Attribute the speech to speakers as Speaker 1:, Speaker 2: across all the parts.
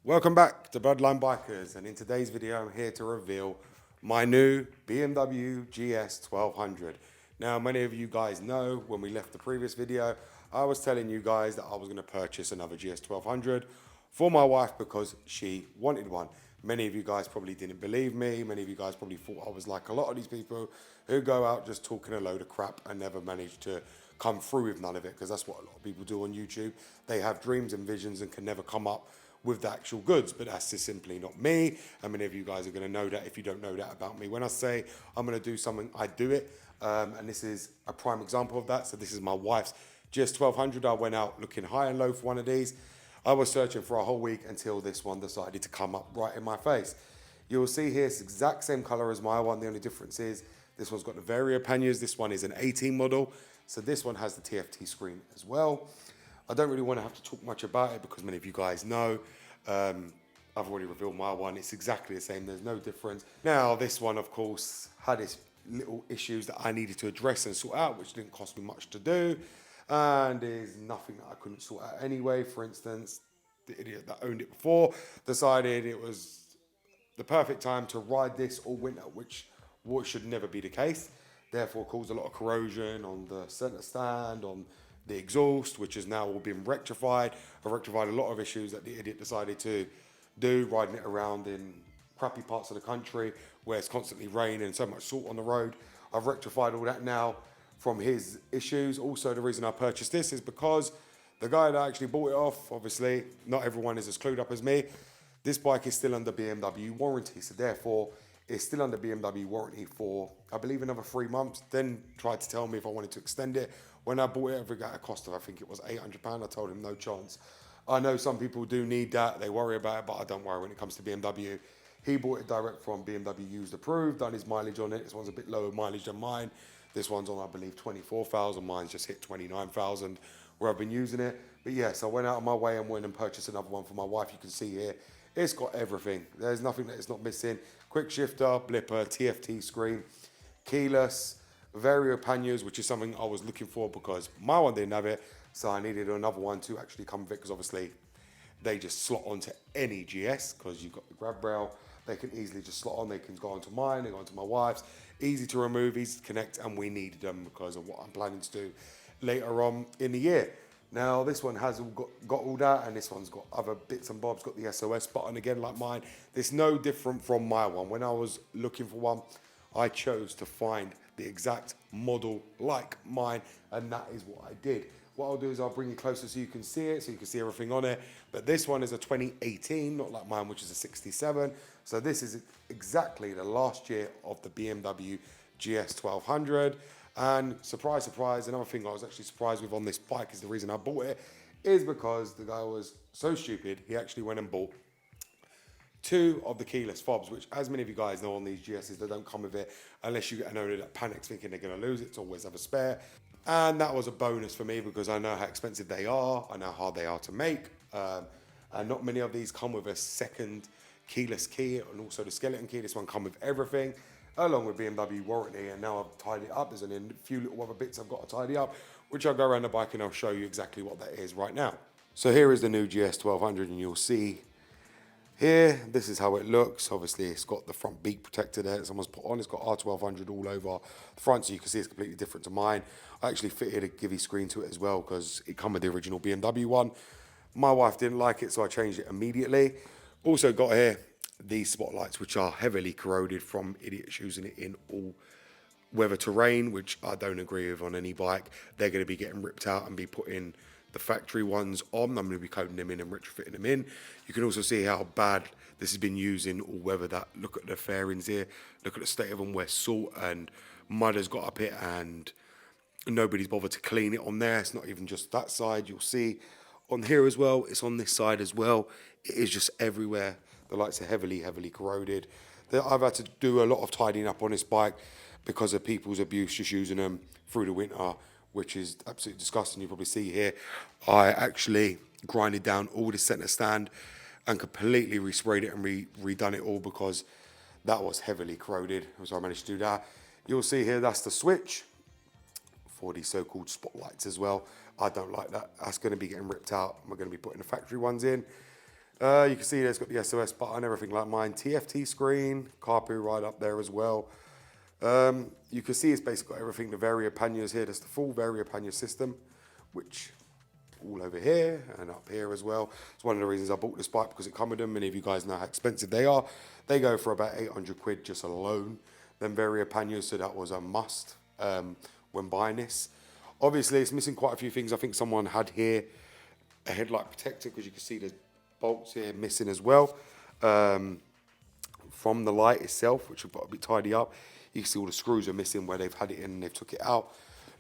Speaker 1: Welcome back to Bloodline Bikers, and in today's video I'm here to reveal my new BMW GS1200. Now, many of you guys know when we left the previous video, I was telling you guys that I was going to purchase another GS1200 for my wife because she wanted one. Many of you guys probably didn't believe me. Many of you guys probably thought I was like a lot of these people who go out just talking a load of crap and never manage to come through with none of it, because that's what a lot of people do on YouTube. They have dreams and visions and can never come up with the actual goods, but that's just simply not me. And many of you guys are going to know that if you don't know that about me. When I say I'm going to do something, I do it. And this is a prime example of that. So this is my wife's GS1200. I went out looking high and low for one of these. I was searching for a whole week until this one decided to come up right in my face. You'll see here it's the exact same color as my one. The only difference is this one's got the Vario panniers. This one is an 18 model. So this one has the TFT screen as well. I don't really want to have to talk much about it because many of you guys know. I've already revealed my one. It's exactly the same. There's no difference. Now, this one, of course, had its little issues that I needed to address and sort out, which didn't cost me much to do. And there's nothing that I couldn't sort out anyway. For instance, the idiot that owned it before decided it was the perfect time to ride this all winter, which should never be the case. Therefore, caused a lot of corrosion on the center stand, on the exhaust, which has now all been rectified. I've rectified a lot of issues that the idiot decided to do, riding it around in crappy parts of the country where it's constantly raining and so much salt on the road. I've rectified all that now from his issues. Also, the reason I purchased this is because the guy that actually bought it off, obviously, not everyone is as clued up as me. This bike is still under BMW warranty, so therefore, it's still under BMW warranty for, I believe, another 3 months. Then tried to tell me if I wanted to extend it. When I bought it, I got a cost of, I think it was £800. I told him no chance. I know some people do need that. They worry about it, but I don't worry when it comes to BMW. He bought it direct from Bmw used approved, done his mileage on it. This one's a bit lower mileage than mine. This one's on, I believe, 24,000. Mine's just hit 29,000 where I've been using it. But yes, I went out of my way and went and purchased another one for my wife. You can see here, it's got everything. There's nothing that it's not missing. Quick shifter, blipper, TFT screen, keyless, Vario panniers, which is something I was looking for because my one didn't have it. So I needed another one to actually come with it because obviously they just slot onto any GS because you've got the grab rail. They can easily just slot on. They can go onto mine, they go onto my wife's. Easy to remove, easy to connect, and we needed them because of what I'm planning to do later on in the year. Now, this one has got all that, and this one's got other bits and bobs, got the SOS button again like mine. It's no different from my one. When I was looking for one, I chose to find the exact model like mine, and that is what I did. What I'll do is I'll bring you closer so you can see it, so you can see everything on it. But this one is a 2018, not like mine, which is a 67. So this is exactly the last year of the BMW GS1200. And surprise, surprise, another thing I was actually surprised with on this bike is the reason I bought it is because the guy was so stupid, he actually went and bought 2 of the keyless fobs, which, as many of you guys know on these GSs, they don't come with it unless you get an owner that panics thinking they're going to lose it. To always have a spare. And that was a bonus for me because I know how expensive they are. I know how hard they are to make. And not many of these come with a second keyless key, and also the skeleton key. This one come with everything, along with BMW warranty. And now I've tied it up. There's only a few little other bits I've got to tidy up, which I'll go around the bike and I'll show you exactly what that is right now. So here is the new GS1200, and you'll see here, this is how it looks. Obviously, it's got the front beak protector there that someone's put on. It's got R1200 all over the front, so you can see it's completely different to mine. I actually fitted a Givey screen to it as well because it come with the original BMW one. My wife didn't like it, so I changed it immediately. Also got here these spotlights, which are heavily corroded from idiots using it in all weather terrain, which I don't agree with on any bike. They're going to be getting ripped out and be put in the factory ones on. I'm going to be coating them in and retrofitting them in. You can also see how bad this has been used in all weather. That look at the fairings here, look at the state of them where salt and mud has got up it and nobody's bothered to clean it on there. It's not even just that side. You'll see on here as well, it's on this side as well. It is just everywhere. The lights are heavily corroded. I've had to do a lot of tidying up on this bike because of people's abuse just using them through the winter, which is absolutely disgusting. You probably see here, I actually grinded down all the center stand and completely resprayed it and redone it all because that was heavily corroded. So I managed to do that. You'll see here, that's the switch for the so-called spotlights as well. I don't like that. That's going to be getting ripped out. We're going to be putting the factory ones in. You can see there's got the SOS button, everything like mine. TFT screen, carpoo right up there as well. You can see it's basically got everything, the Vario panniers here. There's the full Vario pannier system, which all over here and up here as well. It's one of the reasons I bought this bike, because it comes with them. Many of you guys know how expensive they are. They go for about 800 quid just alone. Then Vario panniers, so that was a must when buying this. Obviously, it's missing quite a few things. I think someone had here a headlight protector, because you can see the bolts here missing as well from the light itself, which we've got to be tidy up. You can see all the screws are missing where they've had it in and they've took it out.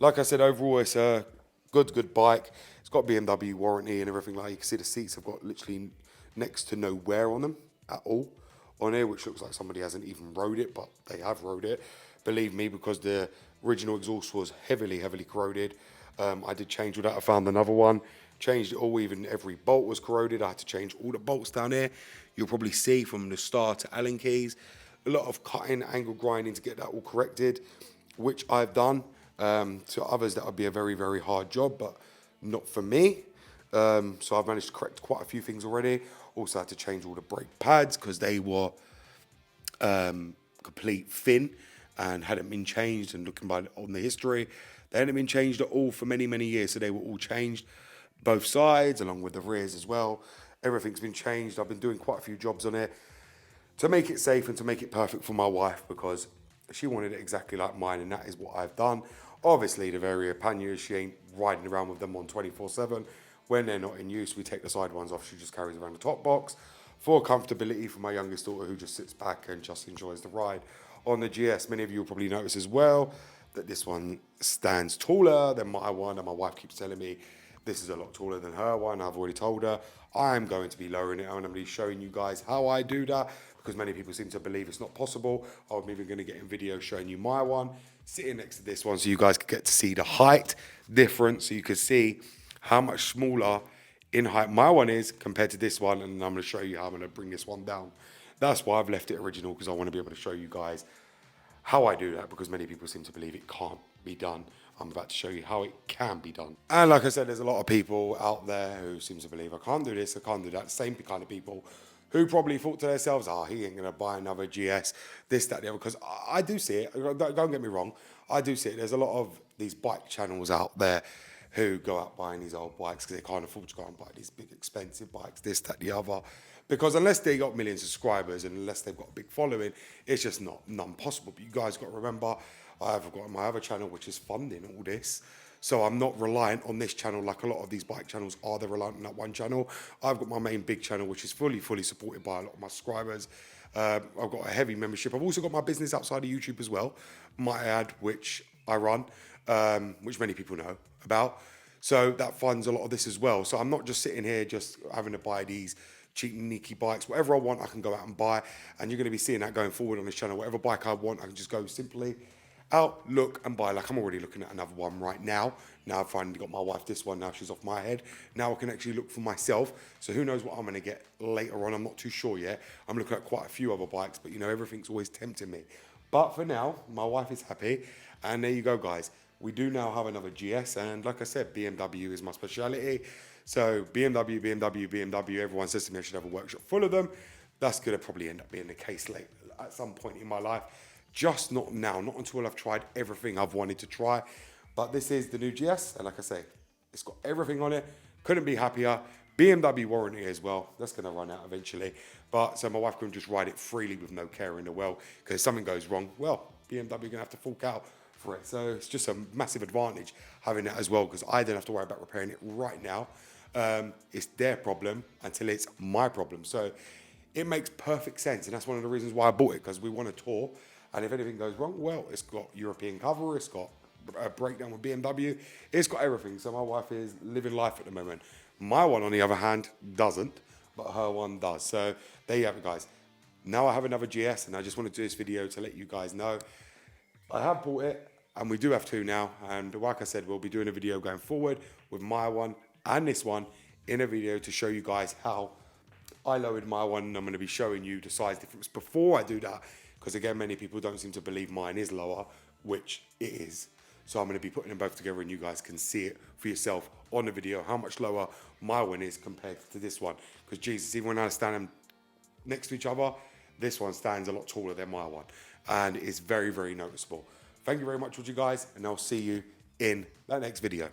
Speaker 1: Like I said, overall it's a good bike. It's got BMW warranty and everything like that. You can see the seats have got literally next to no wear on them at all on here, which looks like somebody hasn't even rode it, but they have rode it. Believe me, because the original exhaust was heavily corroded. I did change all that. I found another one, changed it all, even every bolt was corroded. I had to change all the bolts down here. You'll probably see from the star to Allen keys, a lot of cutting, angle grinding to get that all corrected, which I've done. To others, that would be a very hard job, but not for me. So I've managed to correct quite a few things already. Also had to change all the brake pads, because they were complete thin and hadn't been changed. And looking back on the history, they hadn't been changed at all for many years. So they were all changed, both sides, along with the rears as well. Everything's been changed. I've been doing quite a few jobs on it to make it safe and to make it perfect for my wife, because she wanted it exactly like mine, and that is what I've done. Obviously, the Vario panniers, she ain't riding around with them on 24/7. When they're not in use, we take the side ones off. She just carries around the top box for comfortability for my youngest daughter, who just sits back and just enjoys the ride. On the GS, many of you will probably notice as well that this one stands taller than my one, and my wife keeps telling me this is a lot taller than her one. I've already told her I'm going to be lowering it, and I'm going to be showing you guys how I do that, because many people seem to believe it's not possible. I'm even going to get in video showing you my one sitting next to this one, so you guys could get to see the height difference, so you can see how much smaller in height my one is compared to this one. And I'm going to show you how I'm going to bring this one down. That's why I've left it original, because I want to be able to show you guys how I do that, because many people seem to believe it can't be done. I'm about to show you how it can be done. And like I said, there's a lot of people out there who seem to believe I can't do this, I can't do that. The same kind of people who probably thought to themselves, oh, he ain't going to buy another GS, this, that, the other. Because I do see it. Don't get me wrong. I do see it. There's a lot of these bike channels out there who go out buying these old bikes because they can't afford to go and buy these big expensive bikes, this, that, the other. Because unless they got millions of subscribers and unless they've got a big following, it's just not possible. But you guys got to remember, I've got my other channel which is funding all this. So I'm not reliant on this channel like a lot of these bike channels are. They're reliant on that one channel. I've got my main big channel, which is fully supported by a lot of my subscribers. I've got a heavy membership. I've also got my business outside of YouTube as well, might add, which I run, which many people know about. So that funds a lot of this as well. So I'm not just sitting here just having to buy these cheap, sneaky bikes. Whatever I want, I can go out and buy. And you're going to be seeing that going forward on this channel. Whatever bike I want, I can just go simply out, look, and buy. Like I'm already looking at another one right now. Now I've finally got my wife this one. Now she's off my head. Now I can actually look for myself. So who knows what I'm going to get later on. I'm not too sure yet. I'm looking at quite a few other bikes, but you know, everything's always tempting me. But for now, my wife is happy. And there you go, guys. We do now have another GS. And like I said, BMW is my speciality. So BMW, everyone says to me I should have a workshop full of them. That's going to probably end up being the case later at some point in my life. Just not now, not until I've tried everything I've wanted to try. But this is the new GS, and like I say, it's got everything on it. Couldn't be happier. BMW warranty as well. That's going to run out eventually. But so my wife can just ride it freely with no care in the world, because if something goes wrong, well, BMW are going to have to fork out for it. So it's just a massive advantage having that as well, because I don't have to worry about repairing it right now. It's their problem until it's my problem. So it makes perfect sense, and that's one of the reasons why I bought it, because we want to tour. And if anything goes wrong, well, it's got European cover, it's got a breakdown with BMW, it's got everything. So my wife is living life at the moment. My one, on the other hand, doesn't, but her one does. So there you have it, guys. Now I have another GS, and I just want to do this video to let you guys know I have bought it, and we do have two now. And like I said, we'll be doing a video going forward with my one and this one in a video to show you guys how I lowered my one, and I'm going to be showing you the size difference before I do that. Because again, many people don't seem to believe mine is lower, which it is. So I'm going to be putting them both together and you guys can see it for yourself on the video, how much lower my one is compared to this one. Because Jesus, even when I stand them next to each other, this one stands a lot taller than my one. And it's very, very noticeable. Thank you very much, you guys, and I'll see you in that next video.